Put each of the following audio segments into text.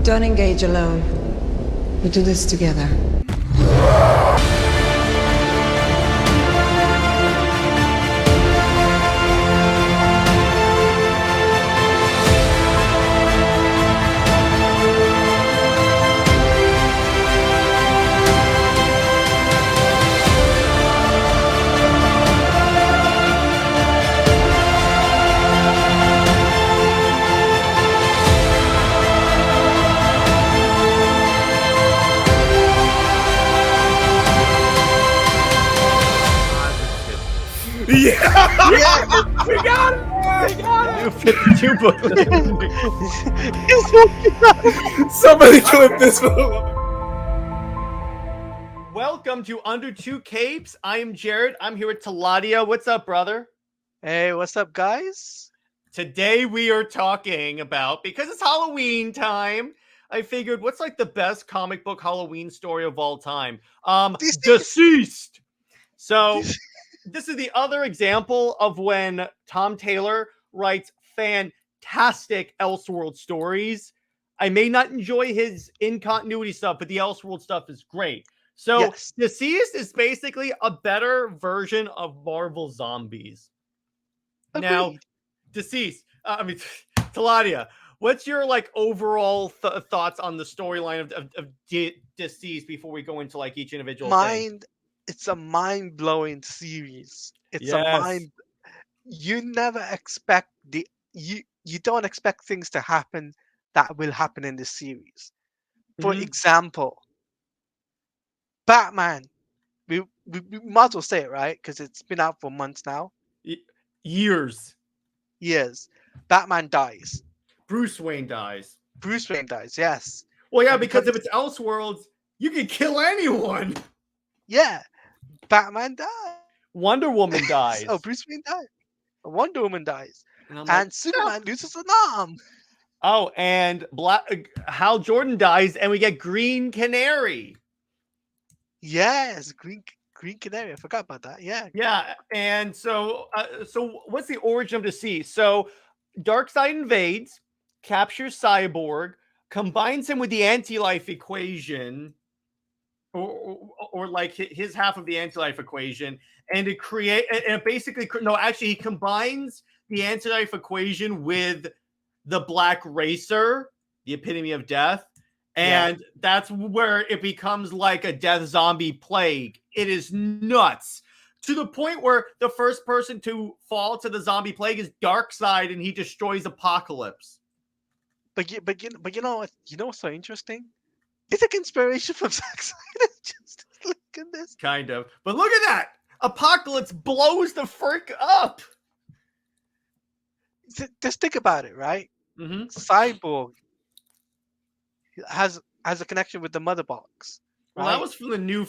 Don't engage alone. We do this together. Yeah! We got it! We got it! New 52 booklet. Somebody clip this. Welcome to Under Two Capes. I am Jared. I'm here with Teladia. What's up, brother? Hey, what's up, guys? Today we are talking about, because it's Halloween time, I figured what's like the best comic book Halloween story of all time? DCeased. So this is the other example of when Tom Taylor writes fantastic Elseworlds stories. I may not enjoy his in-continuity stuff, but the Elseworlds stuff is great. So Yes. DCeased is basically a better version of Marvel Zombies. Now, Agreed. DCeased. Teladia, what's your like overall thoughts on the storyline of DCeased before we go into like each individual thing? It's a mind-blowing series. It's Yes. a mind. You never expect you don't expect things to happen that will happen in this series. For Mhm. example, Batman. We might as well say it, right? Because it's been out for months now. Years. Years. Batman dies. Bruce Wayne dies. Bruce Wayne dies. Yes. Well, yeah, And because if it's Elseworlds, you can kill anyone. Yeah. Batman dies. Wonder Woman dies. Oh, Bruce Wayne dies. Wonder Woman dies. And I'm And like, Superman loses an arm. oh, and Hal Jordan dies, and we get Green Canary. Yes, Green Canary. I forgot about that. Yeah. Yeah, and so what's the origin of DCeased? So Darkseid invades, captures Cyborg, combines him with the Anti-Life equation, or like his half of the Anti-Life equation, and he combines the Anti-Life equation with the Black Racer, the epitome of death. And that's where it becomes like a death zombie plague. It is nuts. To the point where the first person to fall to the zombie plague is Darkseid, and he destroys Apocalypse. But you know what's so interesting? It's a conspiration from Zack Snyder. Just look at this. Kind of. But look at that! Apocalypse blows the frick up! Just think about it, right? Mm-hmm. Cyborg has a connection with the mother box. Well, right? that was from the new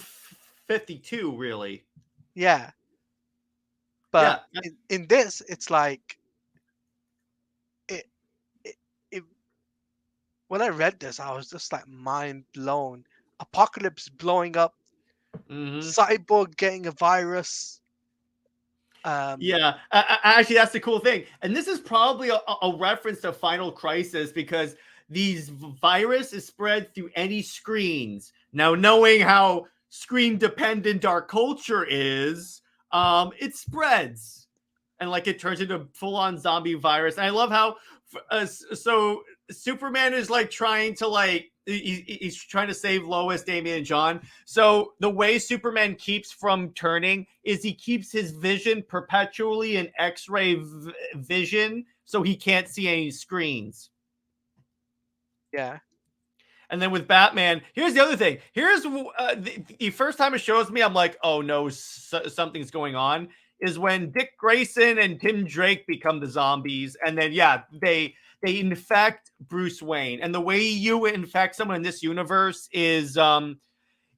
52, really. Yeah. But in this, it's like it. When I read this, I was just like mind blown. Apocalypse blowing up. Mm-hmm. Cyborg getting a virus. Yeah, actually, that's the cool thing. And this is probably a reference to Final Crisis, because these virus is spread through any screens. Now, knowing how screen dependent our culture is, it spreads, and like it turns into full on zombie virus. And I love how so Superman is like trying to like he's trying to save Lois, Damian, and John. So the way Superman keeps from turning is he keeps his vision perpetually in X-ray vision, so he can't see any screens. Yeah. And then with Batman, here's the other thing. Here's the first time it shows me, I'm like, oh no, something's going on, is when Dick Grayson and Tim Drake become the zombies. And then, yeah, they infect Bruce Wayne. And the way you infect someone in this universe is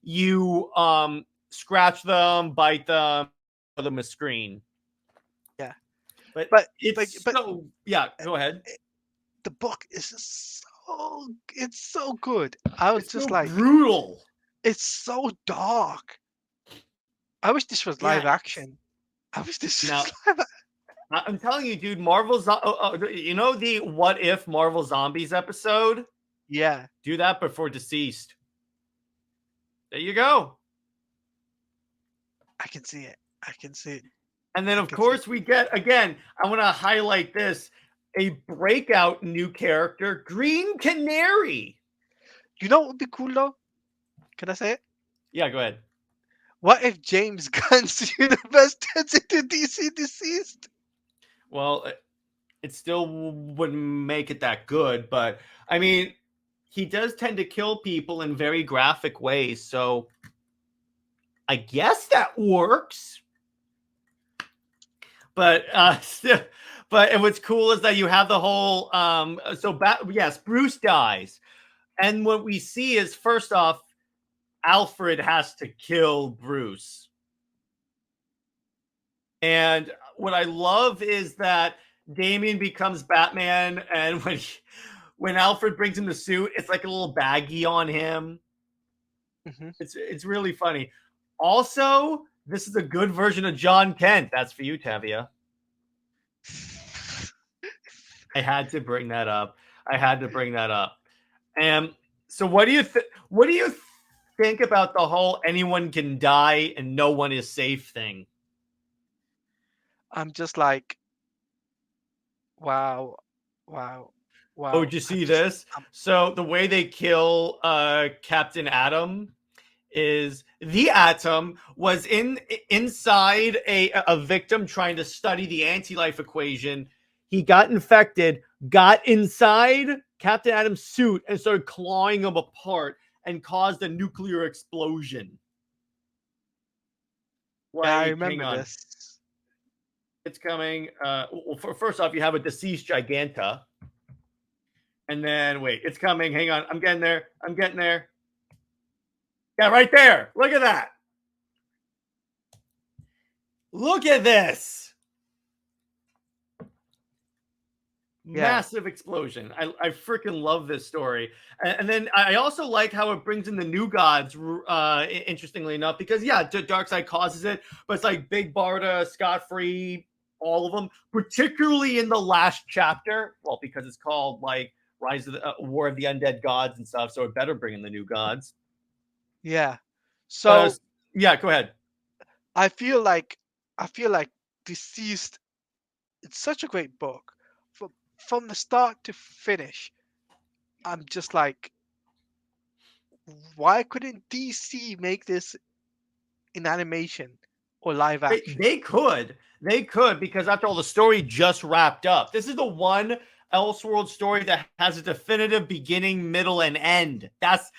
you scratch them, bite them, show them a screen. Yeah. But it's so, yeah, go ahead. The book is it's so good. I was just so like brutal. It's so dark. I wish this was live action. I wish this was live action. I'm telling you, dude, Marvel's, you know, the What If Marvel Zombies episode? Yeah, Do that before DCeased. There you go. I can see it. I can see it. And then, of course, we get, again, I want to highlight this, a breakout new character, Green Canary. You know what would be cool though? Can I say it? Yeah, go ahead. What if James Gunn's universe turns into DC DCeased? Well, it still wouldn't make it that good, but I mean, he does tend to kill people in very graphic ways, so I guess that works. But but what's cool is that you have the whole yes, Bruce dies, and what we see is, first off, Alfred has to kill Bruce, and what I love is that Damian becomes Batman, and when Alfred brings him the suit, it's like a little baggie on him. Mm-hmm. It's really funny. Also, this is a good version of John Kent. That's for you, Tavia. I had to bring that up. And so, what do you think about the whole anyone can die and no one is safe thing? I'm just like, wow. Oh, did you see this? So the way they kill Captain Atom is the Atom was inside a victim trying to study the anti-life equation. He got infected, got inside Captain Atom's suit, and started clawing him apart and caused a nuclear explosion. Yeah, I remember this. It's coming. Well, first off, you have a DCeased Giganta. And then, wait, it's coming. Hang on. I'm getting there. Yeah, right there. Look at that. Look at this. Yeah. Massive explosion. I freaking love this story. And then I also like how it brings in the new gods, interestingly enough, because, yeah, Darkseid causes it, but it's like Big Barda, Scott-Free, all of them, particularly in the last chapter. Well, because it's called, like, Rise of the War of the Undead Gods and stuff, so it better bring in the new gods. Yeah. So yeah, go ahead. I feel like DCeased, it's such a great book. From the start to finish, I'm just like, why couldn't DC make this in animation or live action? They could, because after all, the story just wrapped up. This is the one Elseworlds story that has a definitive beginning, middle, and end. That's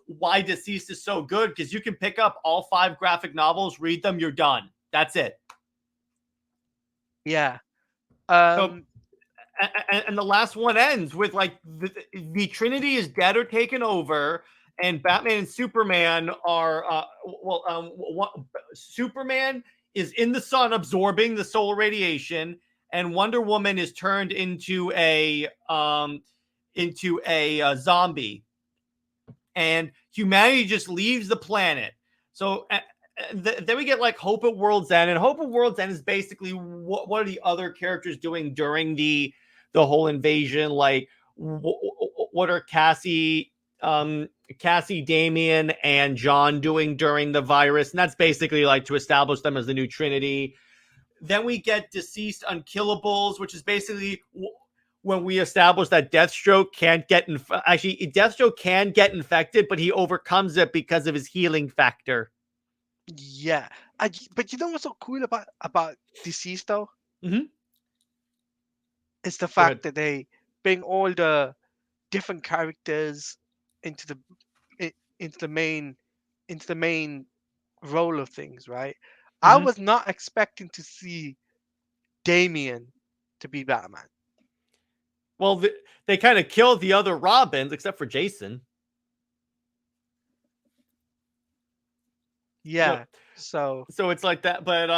why DCeased is so good, because you can pick up all 5 graphic novels, read them, you're done. That's it. Yeah. And the last one ends with, like, the Trinity is dead or taken over, and Batman and Superman are Superman is in the sun absorbing the solar radiation, and Wonder Woman is turned into a zombie, and humanity just leaves the planet. So then we get, like, Hope at World's End, and Hope at World's End is basically what are the other characters doing during the whole invasion? Like, what are Cassie, Damian, and John doing during the virus? And that's basically, like, to establish them as the new Trinity. Then we get DCeased Unkillables, which is basically when we establish that Deathstroke can't get Deathstroke can get infected, but he overcomes it because of his healing factor. Yeah, but you know what's so cool about DCeased though? Mm-hmm. It's the fact that they bring all the different characters into the main role of things, right? I was not expecting to see Damian to be Batman. Well, they kind of killed the other Robins, except for Jason. Yeah. So it's like that, but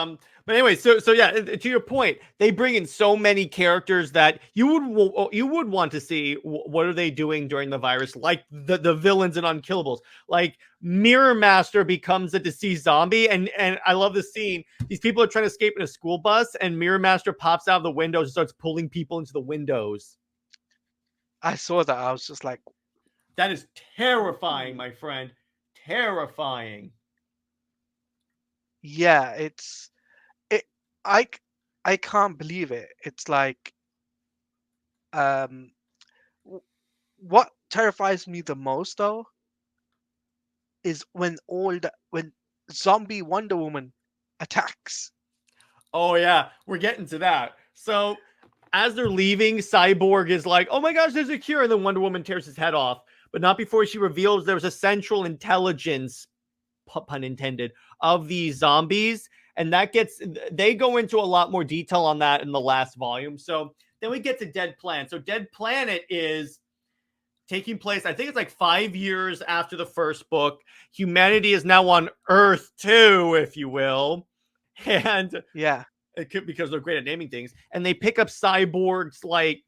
anyway, so yeah, to your point, they bring in so many characters that you would want to see what are they doing during the virus, like the villains in Unkillables. Like, Mirror Master becomes a DCeased zombie, and I love this scene. These people are trying to escape in a school bus, and Mirror Master pops out of the windows and starts pulling people into the windows. I saw that. I was just like, That is terrifying, my friend. Terrifying. Yeah, I can't believe it. It's like um what terrifies me the most though is when zombie Wonder Woman attacks. Oh yeah, we're getting to that. So as they're leaving, Cyborg is like, "Oh my gosh, there's a cure!" And then Wonder Woman tears his head off, but not before she reveals there's a central intelligence, pun intended, of these zombies, and they go into a lot more detail on that in the last volume. So then we get to Dead Planet. So Dead Planet is taking place, I think it's like 5 years after the first book. Humanity is now on Earth 2, if you will. And Yeah. it could, because they're great at naming things, and they pick up Cyborg's like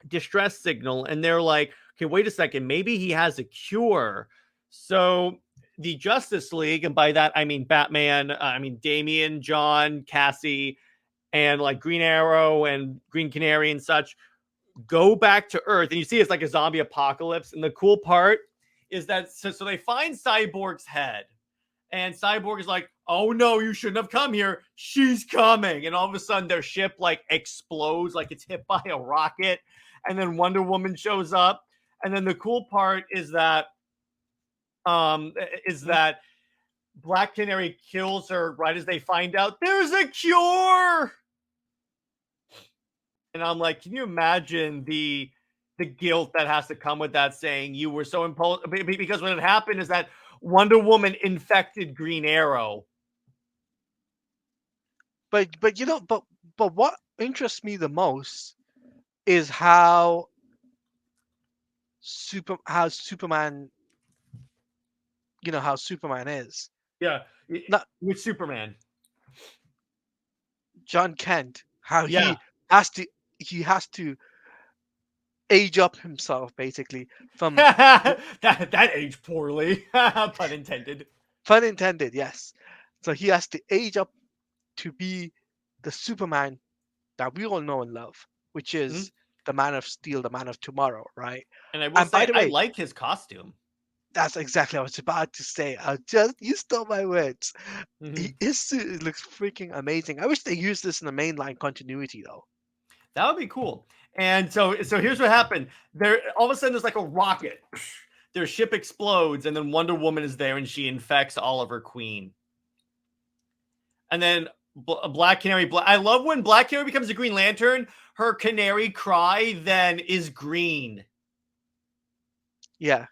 distress signal, and they're like, okay, wait a second, maybe he has a cure. So the Justice League, and by that I mean Batman, I mean Damian, John, Cassie, and like Green Arrow and Green Canary and such, go back to Earth, and you see it's like a zombie apocalypse. And the cool part is that so they find Cyborg's head, and Cyborg is like, "Oh no, you shouldn't have come here. She's coming." And all of a sudden their ship like explodes like it's hit by a rocket, and then Wonder Woman shows up. And then the cool part is that Black Canary kills her right as they find out there's a cure. And I'm like, can you imagine the guilt that has to come with that, saying you were so impulsive? Because when it happened is that Wonder Woman infected Green Arrow. But what interests me the most is how Superman, how Superman is. Yeah, Not with Superman. John Kent, how he has to age up himself basically from that aged poorly. Pun intended. Pun intended, yes. So he has to age up to be the Superman that we all know and love, which is the Man of Steel, the Man of Tomorrow, right? And I will say, I like his costume. That's exactly what I was about to say. You stole my words. His suit looks freaking amazing. I wish they used this in the mainline continuity, though. That would be cool. And so here's what happened. There, all of a sudden, there's like a rocket. Their ship explodes, and then Wonder Woman is there, and she infects Oliver Queen. And then Black Canary. I love when Black Canary becomes a Green Lantern. Her canary cry then is green. Yeah.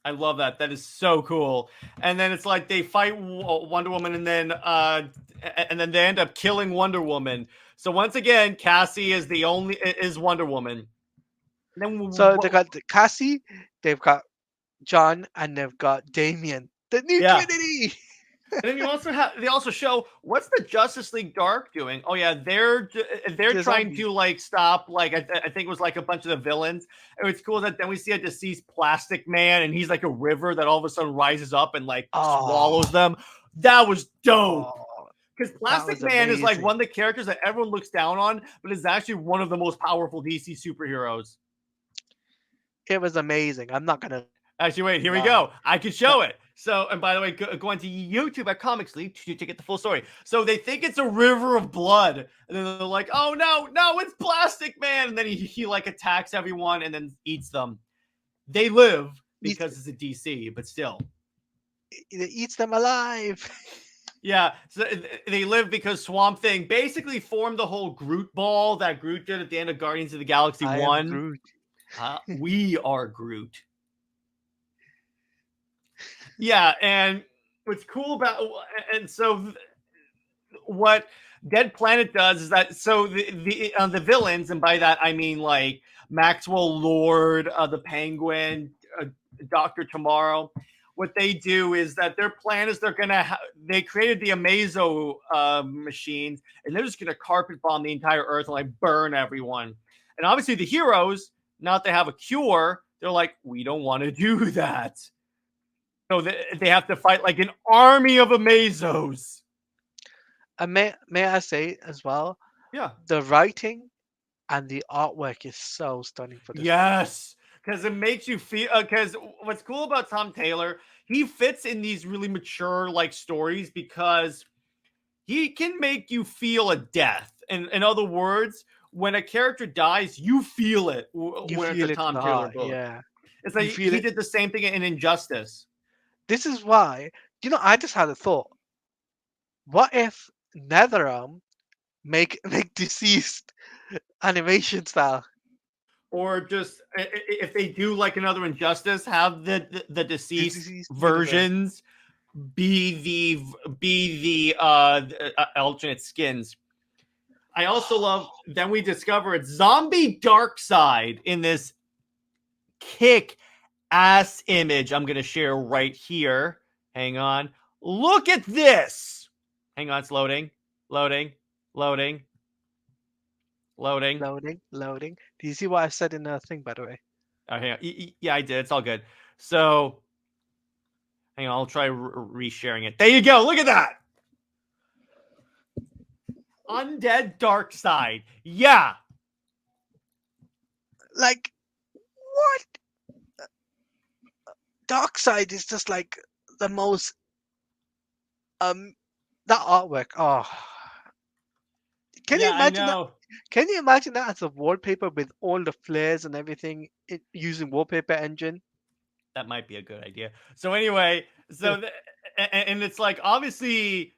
I love that. That is so cool. And then it's like they fight Wonder Woman, and then they end up killing Wonder Woman. So once again, Cassie is Wonder Woman. And then so they got Cassie, they've got John, and they've got Damian. The new Trinity. And then they also show what's the Justice League Dark doing. Oh yeah, they're trying to like stop like I think it was like a bunch of the villains. And it's cool that then we see a deceased Plastic Man, and he's like a river that all of a sudden rises up and like swallows them. That was dope. Because Plastic Man is like one of the characters that everyone looks down on, but is actually one of the most powerful DC superheroes. It was amazing. I'm not gonna. Actually, wait, here we go. I can show it. So, and by the way, go onto YouTube at Comics League to get the full story. So they think it's a river of blood, and then they're like, "Oh no, it's Plastic Man!" And then he like attacks everyone and then eats them. They live because it's a DC, but still, it eats them alive. Yeah, so they live because Swamp Thing basically formed the whole Groot ball that Groot did at the end of Guardians of the Galaxy 1. Groot. We are Groot. Yeah, and what's cool about what Dead Planet does is that the villains, and by that I mean like Maxwell Lord, the Penguin, Dr. Tomorrow. What they do is that their plan is they created the Amazo machines, and they're just gonna carpet bomb the entire Earth and like burn everyone. And obviously the heroes, now that they have a cure, they're like, we don't want to do that. So they have to fight like an army of Amazos. May I say as well? Yeah. The writing and the artwork is so stunning for this. Yes. because it makes you feel. Because what's cool about Tom Taylor, he fits in these really mature like stories because he can make you feel a death. In other words, when a character dies, you feel it You when it's feel a it Tom in the Taylor heart, book. yeah. It's You like feel he it. did the same thing in Injustice. This is why, I just had a thought. What if NetherRealm make DCeased animation style? Or just if they do like another Injustice, have the DCeased DCeased versions be the alternate skins. I also love. Then we discover it's zombie Darkseid in this kick ass image. I'm gonna share right here. Hang on. Look at this. Hang on, it's loading, loading, loading, loading. Loading. Do you see what I said in the thing, by the way? Hang on. Yeah, I did. It's all good. So, hang on. I'll try resharing it. There you go. Look at that. Undead Darkseid. Yeah. Like, what? Darkseid is just like the most that artwork. Oh, can you imagine that? Can you imagine that as a wallpaper with all the flares and everything using wallpaper engine? That might be a good idea. So anyway, and it's like obviously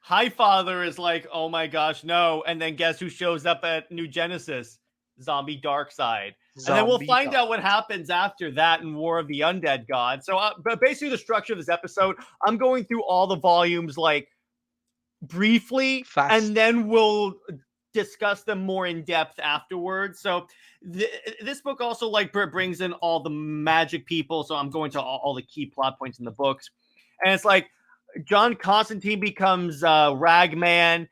Highfather is like, oh my gosh, no. And then guess who shows up at New Genesis? Zombie Darkseid. And then we'll find out what happens after that in War of the Undead God. So, but basically the structure of this episode, I'm going through all the volumes like briefly, and then we'll discuss them more in depth afterwards. So this book also like brings in all the magic people. So I'm going to all the key plot points in the books. And it's like John Constantine becomes Ragman.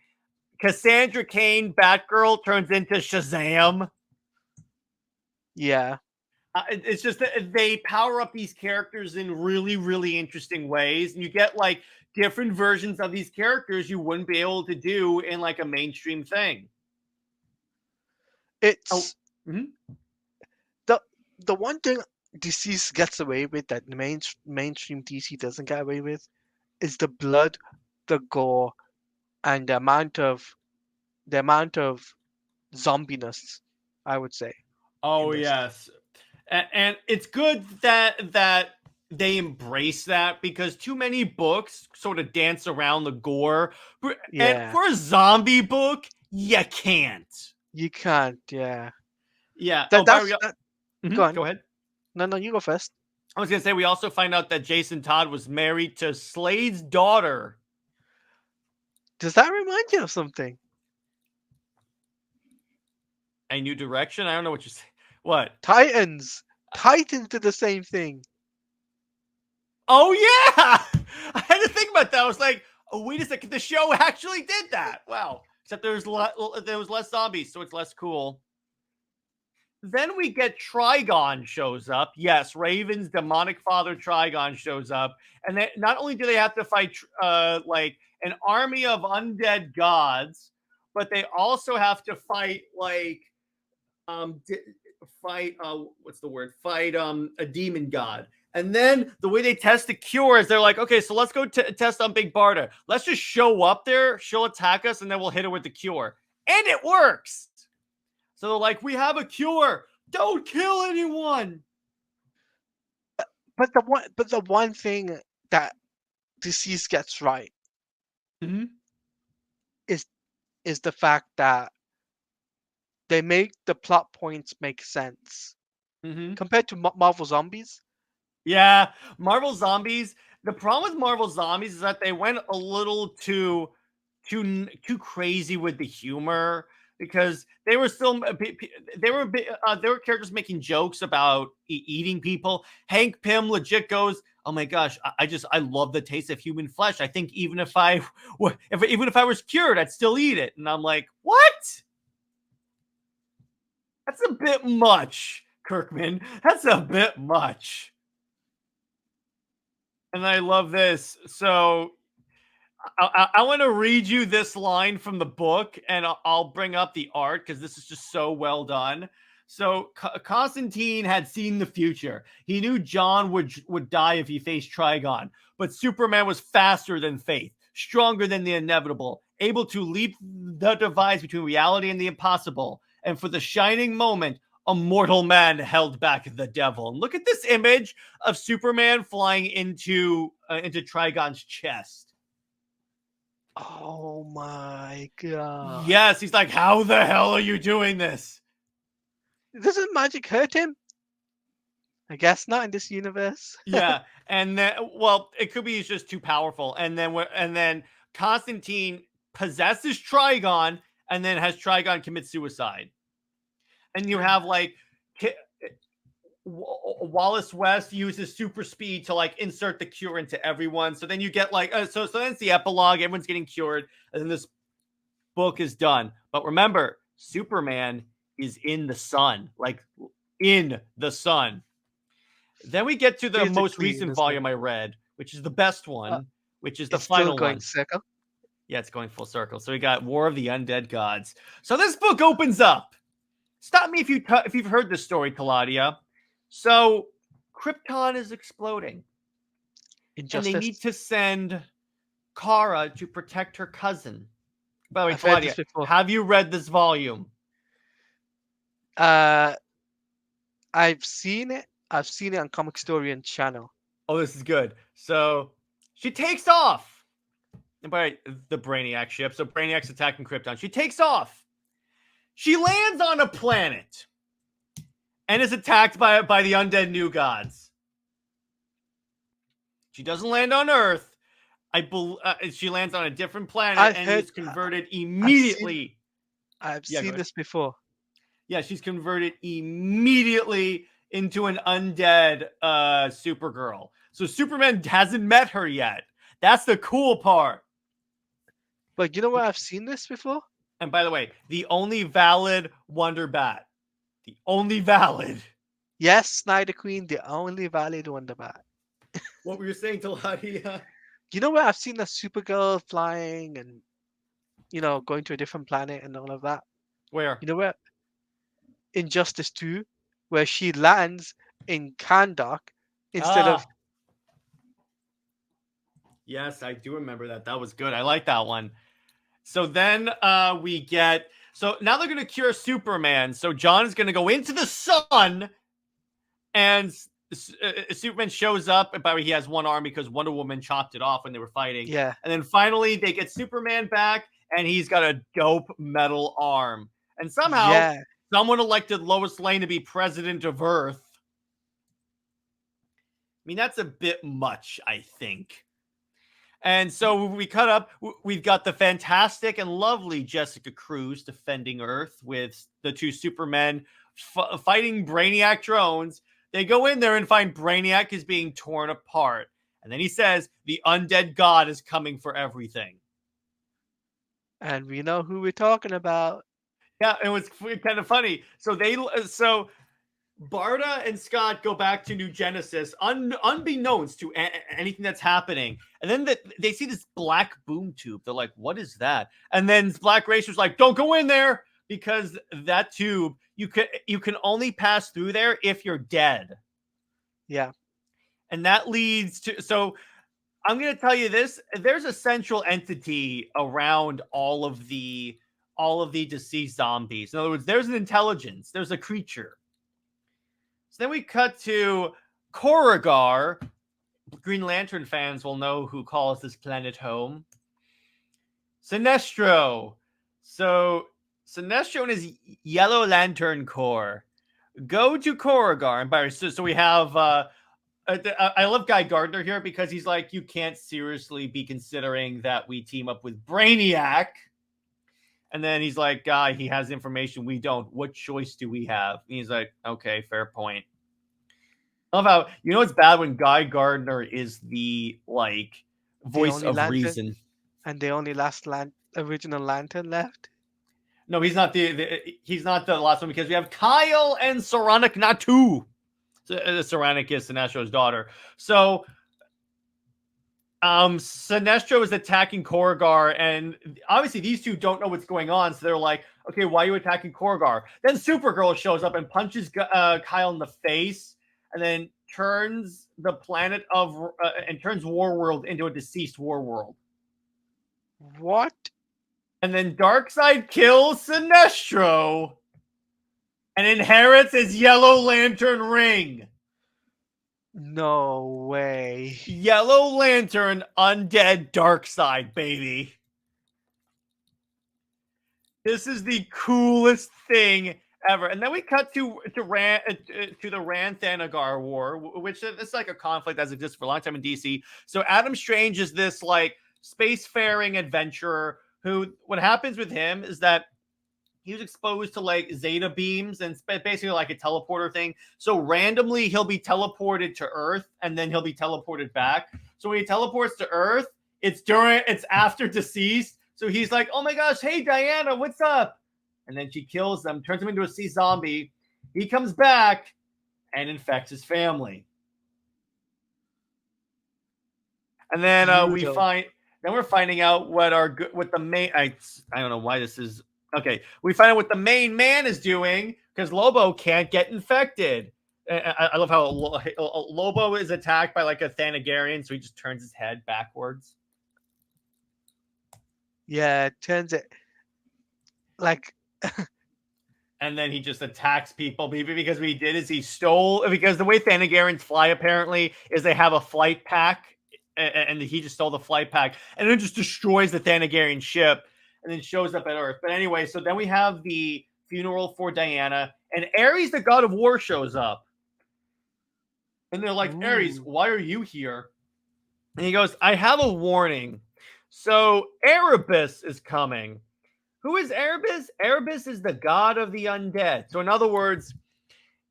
Cassandra Cain, Batgirl, turns into Shazam. Yeah. It's just that they power up these characters in really, really interesting ways. And you get like different versions of these characters you wouldn't be able to do in like a mainstream thing. It's the one thing DC gets away with that the mainstream DC doesn't get away with is the blood, the gore, and the amount of zombiness, I would say. Oh yes, and it's good that they embrace that because too many books sort of dance around the gore. Yeah. And for a zombie book, you can't. You can't, yeah. Yeah. Go on. Go ahead. No, you go first. I was going to say, we also find out that Jason Todd was married to Slade's daughter. Does that remind you of something? A New Direction? I don't know what you're saying. What? Titans did the same thing. Oh, yeah! I had to think about that. I was like, oh, wait a second. The show actually did that. Wow. Except there was less zombies, so it's less cool. Then we get Trigon shows up. Yes, Raven's demonic father Trigon shows up. And then not only do they have to fight like an army of undead gods, but they also have to fight like fight a demon god. And then the way they test the cure is they're like, okay, so let's go test on Big Barda. Let's just show up there, she'll attack us, and then we'll hit her with the cure. And it works. So they're like, we have a cure. Don't kill anyone. But the one thing that DCeased gets right is the fact that they make the plot points make sense compared to Marvel Zombies. Yeah, Marvel Zombies. The problem with Marvel Zombies is that they went a little too crazy with the humor because they were characters making jokes about eating people. Hank Pym legit goes, "Oh my gosh, I love the taste of human flesh. I think even if I was cured, I'd still eat it." And I'm like, "What? That's a bit much, Kirkman. That's a bit much." And I love this. So I want to read you this line from the book, and I'll bring up the art because this is just so well done. So Constantine had seen the future. He knew John would die if he faced Trigon, but Superman was faster than fate, stronger than the inevitable, able to leap the divides between reality and the impossible. And for the shining moment, a mortal man held back the devil. And look at this image of Superman flying into Trigon's chest. Oh my god. Yes, he's like, how the hell are you doing this? Doesn't magic hurt him? I guess not in this universe. Yeah, and then, well, it could be he's just too powerful. And then Constantine possesses Trigon and then has Trigon commit suicide. And you have like Wallace West uses super speed to like insert the cure into everyone. So then you get like so then it's the epilogue. Everyone's getting cured, and then this book is done. But remember, Superman is in the sun, like in the sun. Then we get to the most recent volume I read, which is the best one, which is the final one. Circle. Yeah, it's going full circle. So we got War of the Undead Gods. So this book opens up. Stop me if you've heard this story, Teladia. So Krypton is exploding. Injustice. And they need to send Kara to protect her cousin. By the way, Teladia, have you read this volume? I've seen it. I've seen it on Comic Story channel. Oh, this is good. So she takes off. And by the Brainiac ship. So Brainiac's attacking Krypton. She takes off. She lands on a planet and is attacked by the undead new gods. She doesn't land on Earth. She lands on a different planet and is converted immediately. I've seen this before. Yeah, she's converted immediately into an undead Supergirl. So Superman hasn't met her yet. That's the cool part. But you know what? I've seen this before. And by the way, the only valid Wonder Bat. The only valid. Yes, Snyder Queen, the only valid Wonder Bat. What were you saying, Teladia? You know where I've seen the Supergirl flying and, going to a different planet and all of that? Where? You know where? Injustice 2, where she lands in Kahndaq instead of... Yes, I do remember that. That was good. I like that one. So then we get... So now they're going to cure Superman. So John is going to go into the sun, and Superman shows up. And by the way, he has one arm because Wonder Woman chopped it off when they were fighting. Yeah. And then finally they get Superman back, and he's got a dope metal arm. And somehow someone elected Lois Lane to be president of Earth. I mean, that's a bit much, I think. And so we cut up. We've got the fantastic and lovely Jessica Cruz defending Earth with the two Supermen fighting Brainiac drones. They go in there and find Brainiac is being torn apart. And then he says, the undead god is coming for everything. And we know who we're talking about. Yeah, it was kind of funny. So Barda and Scott go back to New Genesis, unbeknownst to anything that's happening. And then they see this black boom tube. They're like, what is that? And then Black Racer's like, don't go in there, because that tube, you can only pass through there if you're dead. Yeah. And that leads to... So I'm going to tell you this. There's a central entity around all of the deceased zombies. In other words, there's an intelligence. There's a creature. So then we cut to Korugar. Green Lantern fans will know who calls this planet home. Sinestro. So Sinestro and his Yellow Lantern Corps go to Korugar. And by so we have... I love Guy Gardner here because he's like, you can't seriously be considering that we team up with Brainiac. And then he's like, Guy, he has information we don't. What choice do we have? And he's like, okay, fair point. I love how, it's bad when Guy Gardner is the, voice of reason. And the only original Lantern left? No, he's not he's not the last one, because we have Kyle and Saranac Natu. Saranac is Sinestro's daughter. So Sinestro is attacking Korrigar, and obviously these two don't know what's going on, so they're like, okay, why are you attacking Korrigar? Then Supergirl shows up and punches Kyle in the face, and then turns the planet of and turns Warworld into a deceased Warworld. What? And then Darkseid kills Sinestro and inherits his Yellow Lantern ring. No way. Yellow Lantern, Undead, Darkseid, baby. This is the coolest thing ever. And then we cut to the Rann-Thanagar War, which is like a conflict that's existed for a long time in DC. So Adam Strange is this like spacefaring adventurer who, what happens with him is that he was exposed to like zeta beams and basically like a teleporter thing. So randomly he'll be teleported to Earth and then he'll be teleported back. So when he teleports to Earth, it's after DCeased. So he's like, oh my gosh, hey Diana, what's up? And then she kills them, turns him into a sea zombie. He comes back and infects his family. And then we're finding out what the main, I don't know why this is. Okay, we find out what the main man is doing because Lobo can't get infected. I love how Lobo is attacked by like a Thanagarian, so he just turns his head backwards. Yeah, it turns it like. And then he just attacks people because what he did is he stole, because the way Thanagarians fly apparently is they have a flight pack, and he just stole the flight pack and then just destroys the Thanagarian ship. And then shows up at Earth. But anyway, so then we have the funeral for Diana, and Ares, the god of war, shows up. And they're like, ooh. Ares, why are you here? And he goes, I have a warning. So Erebus is coming. Who is Erebus? Erebus is the god of the undead. So in other words,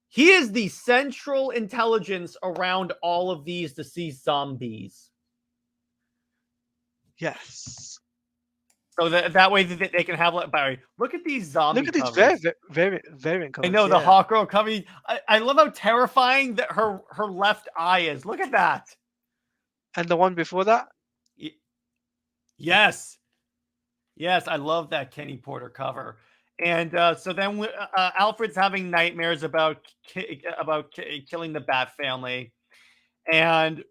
he is the central intelligence around all of these deceased zombies. Yes. So that way they can have, Barry, look at these zombies. Look at these very covers. I know, the Hawkgirl cover. I love how terrifying that her left eye is. Look at that. And the one before that? Yes. Yes, I love that Kenny Porter cover. And so then Alfred's having nightmares about killing the Bat family. And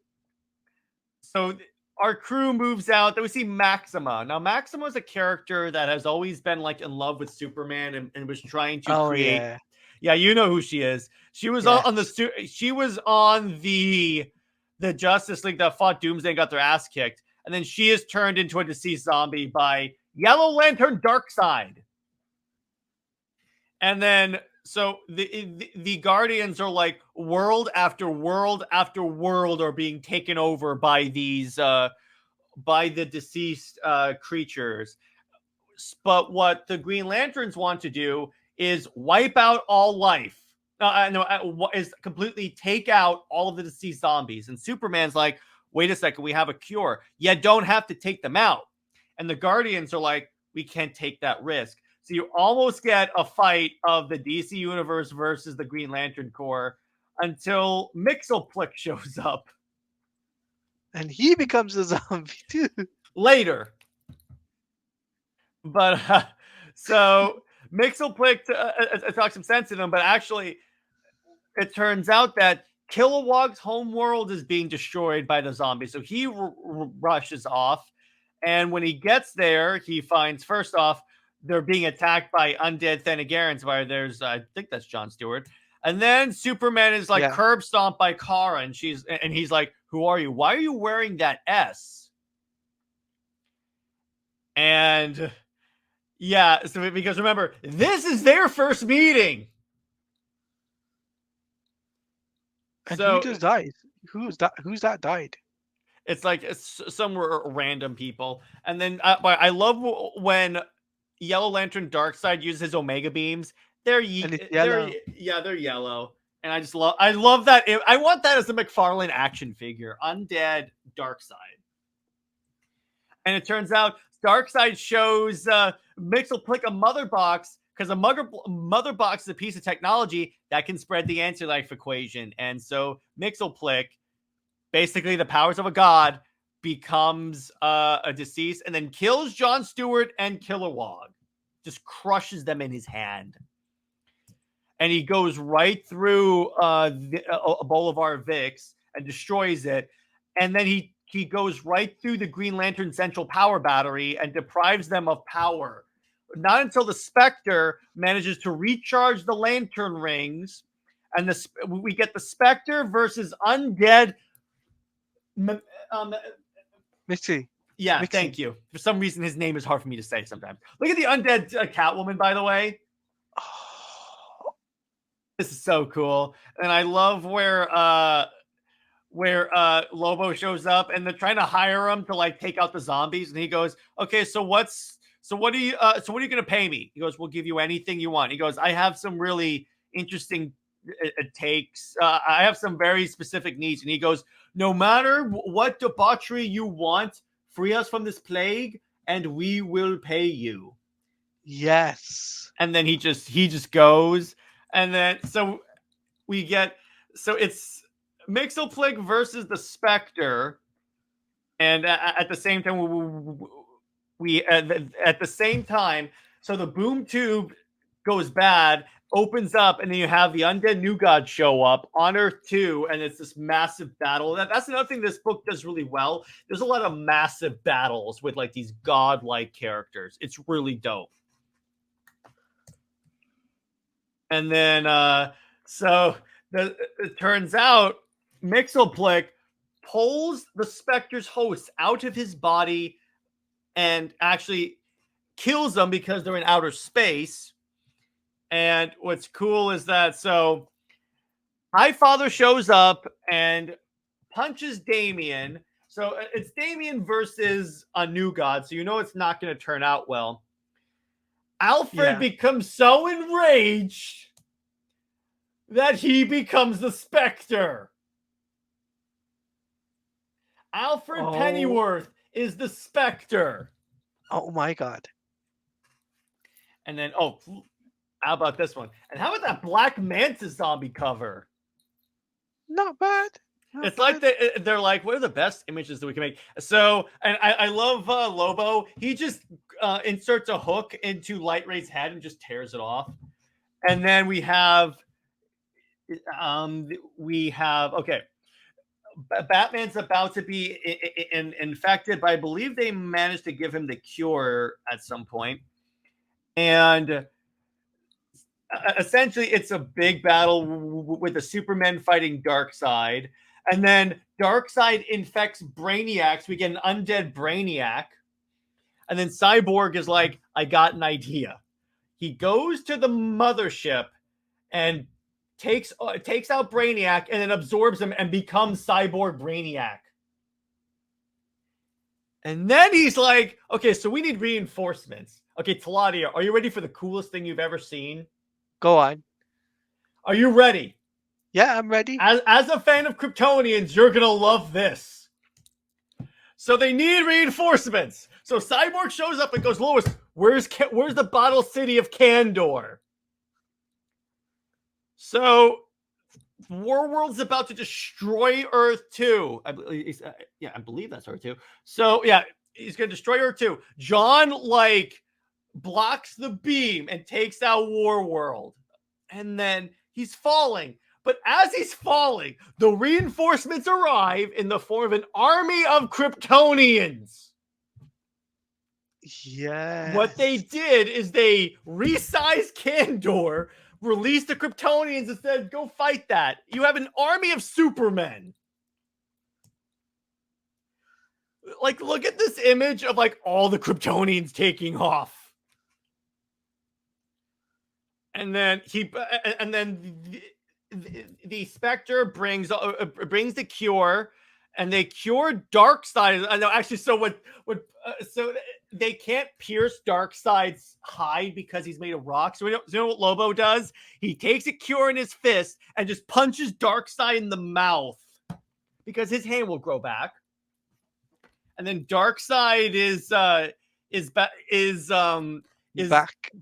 so our crew moves out. Then we see Maxima. Now, Maxima is a character that has always been like in love with Superman and was trying to create. Yeah, you know who she is. She was on the Justice League that fought Doomsday and got their ass kicked. And then she is turned into a deceased zombie by Yellow Lantern Darkseid. And then so the Guardians are like world after world after world are being taken over by these by the deceased creatures. But what the Green Lanterns want to do is wipe out all life. Is completely take out all of the deceased zombies. And Superman's like, wait a second, we have a cure. You don't have to take them out. And the Guardians are like, we can't take that risk. So you almost get a fight of the DC Universe versus the Green Lantern Corps until Mxyzptlk shows up. And he becomes a zombie too. Later. But so Mxyzptlk talks some sense to them, but actually it turns out that Kilowog's homeworld is being destroyed by the zombies. So he rushes off. And when he gets there, he finds, first off, they're being attacked by undead Thanagarians. There's, I think that's Jon Stewart. And then Superman is like curb stomped by Kara, and he's like, "Who are you? Why are you wearing that S?" And yeah, so because remember, this is their first meeting. And so, who just died? Who's that died? It's like some random people. And then I love when Yellow Lantern Darkseid uses his Omega beams. They're yellow. They're yellow. And I love that. I want that as a McFarlane action figure. Undead Darkseid. And it turns out Darkseid shows Mxyzptlk a mother box, because a mother box is a piece of technology that can spread the Anti-Life equation. And so Mxyzptlk, basically the powers of a god, becomes a deceased, and then kills Jon Stewart and Kilowog. Just crushes them in his hand. And he goes right through Bolivar Vix and destroys it. And then he goes right through the Green Lantern Central Power Battery and deprives them of power. Not until the Spectre manages to recharge the Lantern Rings, and we get the Spectre versus Undead. Mixie. Yeah, Mixie. Thank you. For some reason, his name is hard for me to say sometimes. Look at the Undead Catwoman, by the way. This is so cool. And I love where Lobo shows up and they're trying to hire him to like take out the zombies, and he goes, "Okay, so what are you going to pay me?" He goes, "We'll give you anything you want." He goes, "I have some really interesting takes. I have some very specific needs." And he goes, "No matter what debauchery you want, free us from this plague and we will pay you." Yes. And then he just goes. And then it's Mxyzptlk versus the Spectre, and at the same time so the boom tube goes bad, opens up, and then you have the Undead New Gods show up on Earth 2, and it's this massive battle. That's another thing this book does really well. There's a lot of massive battles with like these godlike characters. It's really dope. And then, it turns out Mxyzptlk pulls the Spectre's hosts out of his body and actually kills them because they're in outer space. And what's cool is that, so Highfather shows up and punches Damien. So it's Damien versus a new god, so you know it's not going to turn out well. Alfred becomes so enraged that he becomes the Spectre. Alfred Pennyworth is the Spectre. Oh my god. And then, how about this one? And how about that Black Mantis zombie cover? Not bad. It's like they're like, what are the best images that we can make? So, and I love Lobo. He just inserts a hook into Light Ray's head and just tears it off. And then we have Batman's about to be infected, but I believe they managed to give him the cure at some point. And essentially, it's a big battle with the Superman fighting Darkseid. And then Darkseid infects Brainiac, so we get an undead Brainiac. And then Cyborg is like, I got an idea. He goes to the mothership and takes out Brainiac and then absorbs him and becomes Cyborg Brainiac. And then he's like, okay, so we need reinforcements. Okay, Teladia, are you ready for the coolest thing you've ever seen? Go on. Are you ready? Yeah, I'm ready. As a fan of Kryptonians, you're going to love this. So they need reinforcements. So Cyborg shows up and goes, Lois, where's the bottle city of Kandor? So Warworld's about to destroy Earth 2. I believe that's Earth 2. So, yeah, he's going to destroy Earth 2. John, blocks the beam and takes out Warworld. And then he's falling. But as he's falling, the reinforcements arrive in the form of an army of Kryptonians. Yeah. What they did is they resized Kandor, released the Kryptonians, and said, go fight that. You have an army of Supermen. Look at this image of, all the Kryptonians taking off. And then the Spectre brings the cure, and they cure Darkseid. I know, actually. So so they can't pierce Darkseid's hide because he's made of rock. So you know what Lobo does? He takes a cure in his fist and just punches Darkseid in the mouth because his hand will grow back. And then Darkseid is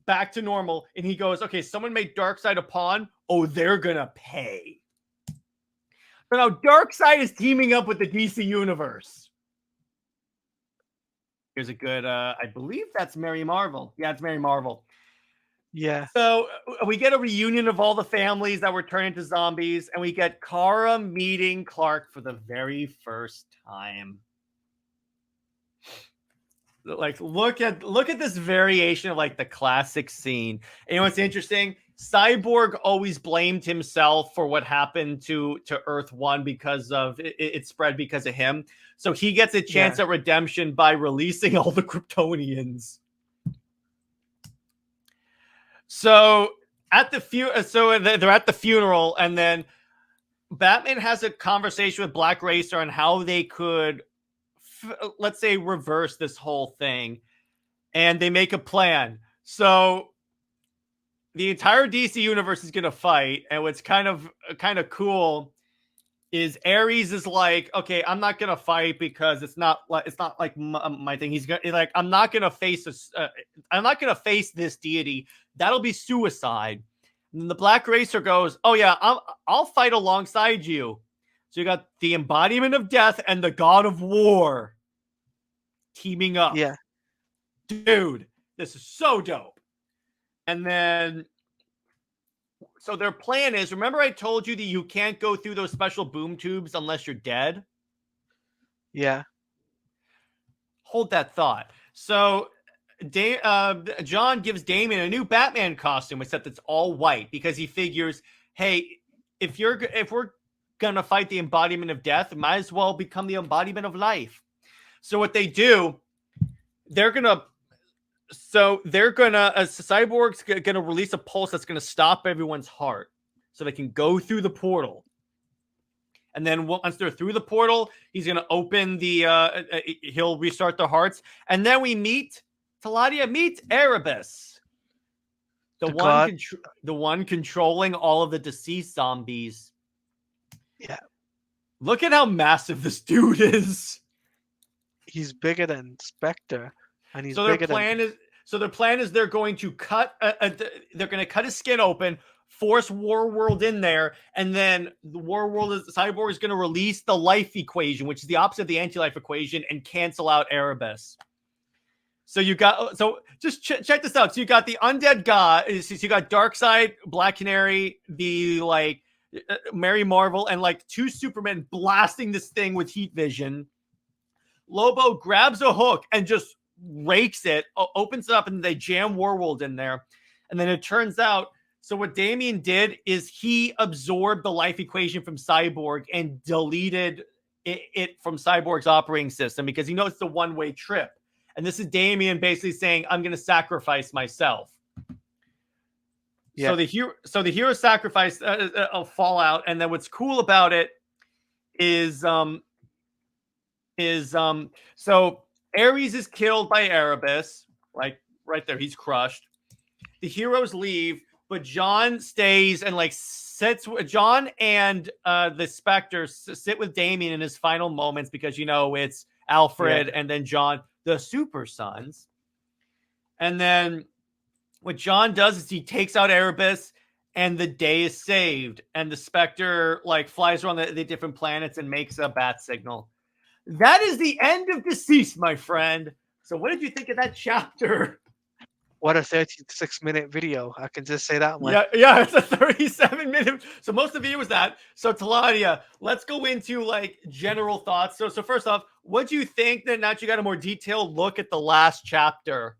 back to normal, and he goes, okay, someone made Darkseid a pawn. Oh, they're gonna pay. So now Darkseid is teaming up with the DC universe. Here's a good, I believe that's Mary Marvel. Yeah, it's Mary Marvel. Yeah. So we get a reunion of all the families that were turned into zombies, and we get Kara meeting Clark for the very first time. Like, look at this variation of like the classic scene. And you know what's interesting? Cyborg always blamed himself for what happened to Earth 1 because of it spread because of him. So he gets a chance at redemption by releasing all the Kryptonians. So at the they're at the funeral, and then Batman has a conversation with Black Racer on how they could, let's say, reverse this whole thing, and they make a plan. So the entire DC universe is going to fight, and what's kind of cool is Ares is like, okay, I'm not going to fight because it's not like my thing. He's going like, I'm not going to face this deity. That'll be suicide. And the Black Racer goes, oh yeah, I'll fight alongside you. So you got the embodiment of death and the god of war teaming up. Yeah. Dude, this is so dope. And then, so their plan is, remember I told you that you can't go through those special boom tubes unless you're dead? Yeah. Hold that thought. So John gives Damian a new Batman costume, except it's all white, because he figures, hey, if we're gonna fight the embodiment of death, it might as well become the embodiment of life. So what they do, Cyborg's gonna release a pulse that's gonna stop everyone's heart, so they can go through the portal. And then once they're through the portal, he's gonna open he'll restart their hearts, and then we meet Teladia meets Erebus, the one controlling all of the deceased zombies. Yeah. Look at how massive this dude is. He's bigger than Spectre, and he's so bigger their plan is they're going to cut his skin open, force Warworld in there, and then the Cyborg is going to release the life equation, which is the opposite of the anti-life equation, and cancel out Erebus. So just check this out. So you got the undead god. So you got Darkseid, Black Canary, the Mary Marvel, and like two Supermen blasting this thing with heat vision. Lobo grabs a hook and just rakes it, opens it up, and they jam Warworld in there. And then it turns out, so what Damian did is he absorbed the life equation from Cyborg and deleted it from Cyborg's operating system because he knows it's a one-way trip. And this is Damian basically saying, I'm going to sacrifice myself. Yeah. So the hero sacrifice a fallout. And then what's cool about it is so Ares is killed by Erebus, like right there. He's crushed. The heroes leave, but John stays and John and the Spectre sit with Damian in his final moments because, it's Alfred and then John, the Super Sons. And then what John does is he takes out Erebus and the day is saved. And the Spectre flies around the different planets and makes a bat signal. That is the end of DCeased, my friend. So what did you think of that chapter? What a 36-minute video. I can just say that one. Yeah, it's a 37-minute. So most of it was that. So Teladia, let's go into general thoughts. So first off, what do you think that now that you got a more detailed look at the last chapter?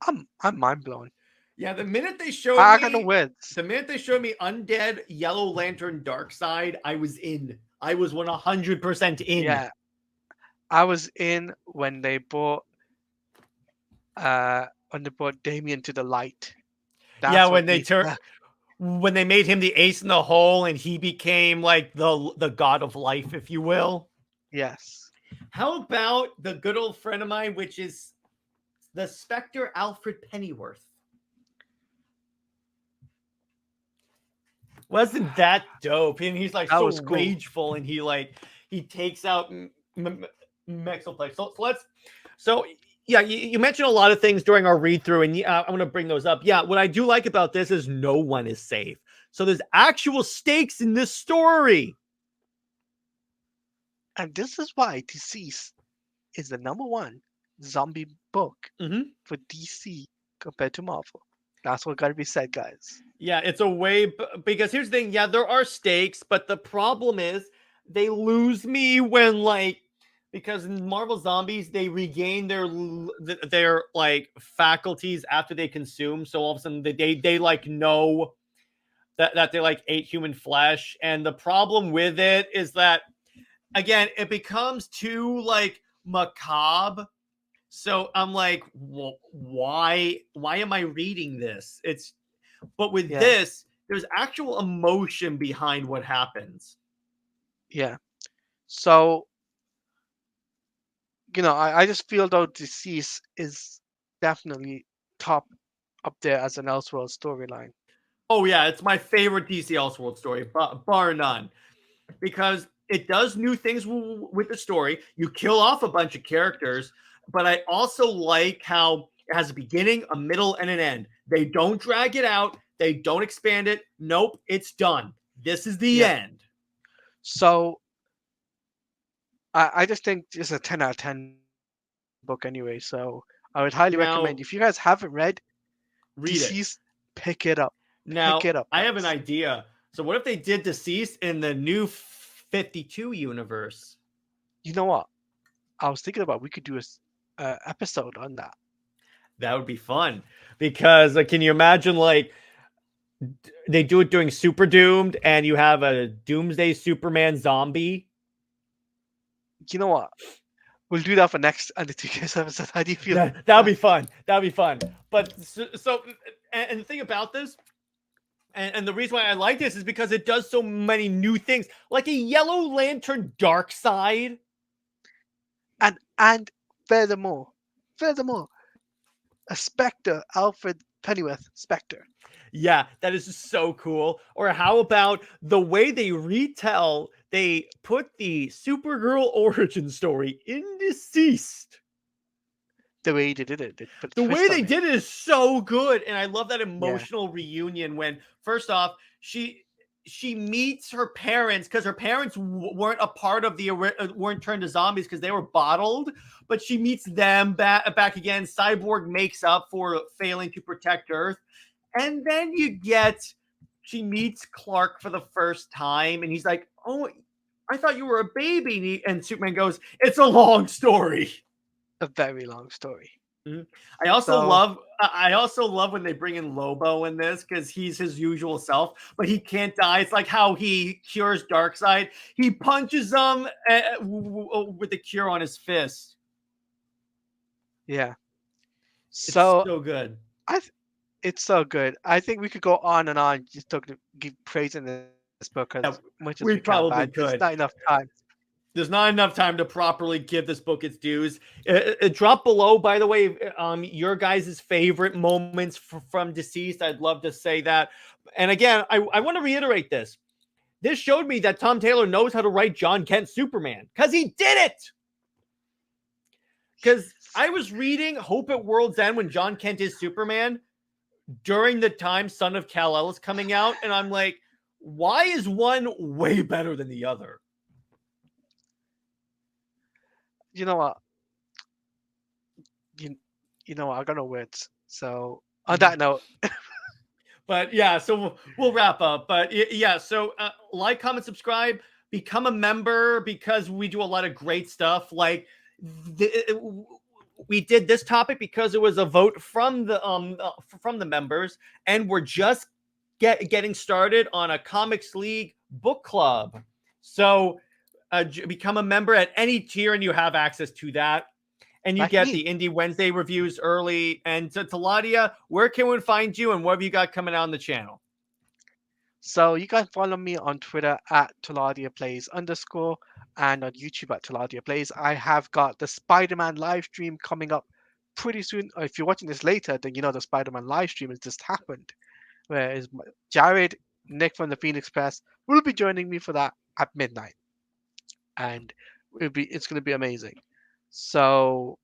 I'm mind blown. Yeah, the minute they showed the minute they showed me Undead, Yellow Lantern, Darkseid, I was in. I was 100% in. Yeah, I was in when they brought Damian to the light. When they made him the ace in the hole and he became the god of life, if you will. Yes. How about the good old friend of mine, which is the Spectre Alfred Pennyworth? Wasn't that dope? And he's so rageful, and he takes out Mexoplex. So you mentioned a lot of things during our read through, and I'm going to bring those up. Yeah, what I do like about this is no one is safe. So there's actual stakes in this story, and this is why DCeased is the #1 zombie book Mm-hmm. for DC compared to Marvel. That's what got to be said, guys. Yeah, it's a way because here's the thing. Yeah, there are stakes, but the problem is they lose me when because in Marvel Zombies they regain their like faculties after they consume. So all of a sudden they like know that they like ate human flesh, and the problem with it is that again it becomes too like macabre. So I'm like, well, why am I reading this? But with this, there's actual emotion behind what happens. Yeah. So, I just feel though DCeased is definitely top up there as an Elseworlds storyline. Oh yeah, it's my favorite DC Elseworlds story, bar none, because it does new things with the story. You kill off a bunch of characters, but I also like how it has a beginning, a middle, and an end. They don't drag it out. They don't expand it. Nope, it's done. This is the end. So I just think it's a 10 out of 10 book anyway. So I would highly recommend, if you guys haven't read DCeased, pick it up. Now, pick it up, I have an idea. So what if they did DCeased in the new 52 universe? You know what? I was thinking about we could do a episode on that. That would be fun because can you imagine like they do it during Super Doomed and you have a Doomsday Superman zombie? You know what? We'll do that for next Undertaker's episode. How do you feel? That'll be fun. That'll be fun. But so and the thing about this, and the reason why I like this is because it does so many new things, like a Yellow Lantern Dark Side. And furthermore, a Spectre, Alfred Pennyworth Spectre. Yeah, that is just so cool. Or how about the way they put the Supergirl origin story in DCeased? The way they did it. The way they did it is so good. And I love that emotional reunion when, first off, she meets her parents because her parents weren't a part of weren't turned to zombies because they were bottled. But she meets them back again. Cyborg makes up for failing to protect Earth. And then she meets Clark for the first time, and he's like, "Oh, I thought you were a baby." And Superman goes, "It's a long story, a very long story." Mm-hmm. I also love when they bring in Lobo in this because he's his usual self, but he can't die. It's like how he cures Darkseid. He punches them with the cure on his fist. Yeah, it's so good. It's so good. I think we could go on and on just talking, give praise in this book as much as we probably could. There's not enough time. There's not enough time to properly give this book its dues. Drop below, by the way, your guys' favorite moments from DCeased. I'd love to say that. And again, I want to reiterate this. This showed me that Tom Taylor knows how to write John Kent Superman because he did it. Because I was reading Hope at World's End when John Kent is Superman during the time Son of Kal-El is coming out, and I'm like, why is one way better than the other? You know what? You know what? I got no words. So on that note. But yeah, so we'll wrap up. But yeah, so like, comment, subscribe, become a member because we do a lot of great stuff. Like we did this topic because it was a vote from the members, and we're just getting started on a Comics League book club. So become a member at any tier, and you have access to that. And you get the Indie Wednesday reviews early. And so, Teladia, where can we find you, and what have you got coming out on the channel? So you can follow me on Twitter at Teladia Plays _ and on YouTube at Teladia Plays. I have got the Spider-Man live stream coming up pretty soon. If you're watching this later, then you know the Spider-Man live stream has just happened. Whereas Jared, Nick from the Phoenix Press will be joining me for that at midnight. And it's going to be amazing. So,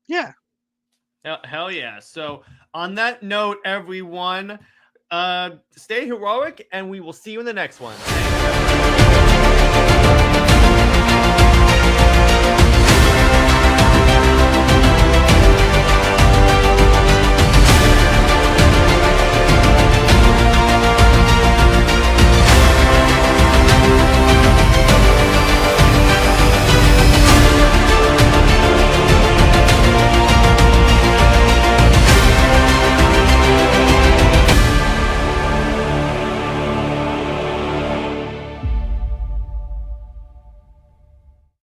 yeah. Hell yeah. So on that note, everyone, stay heroic, and we will see you in the next one.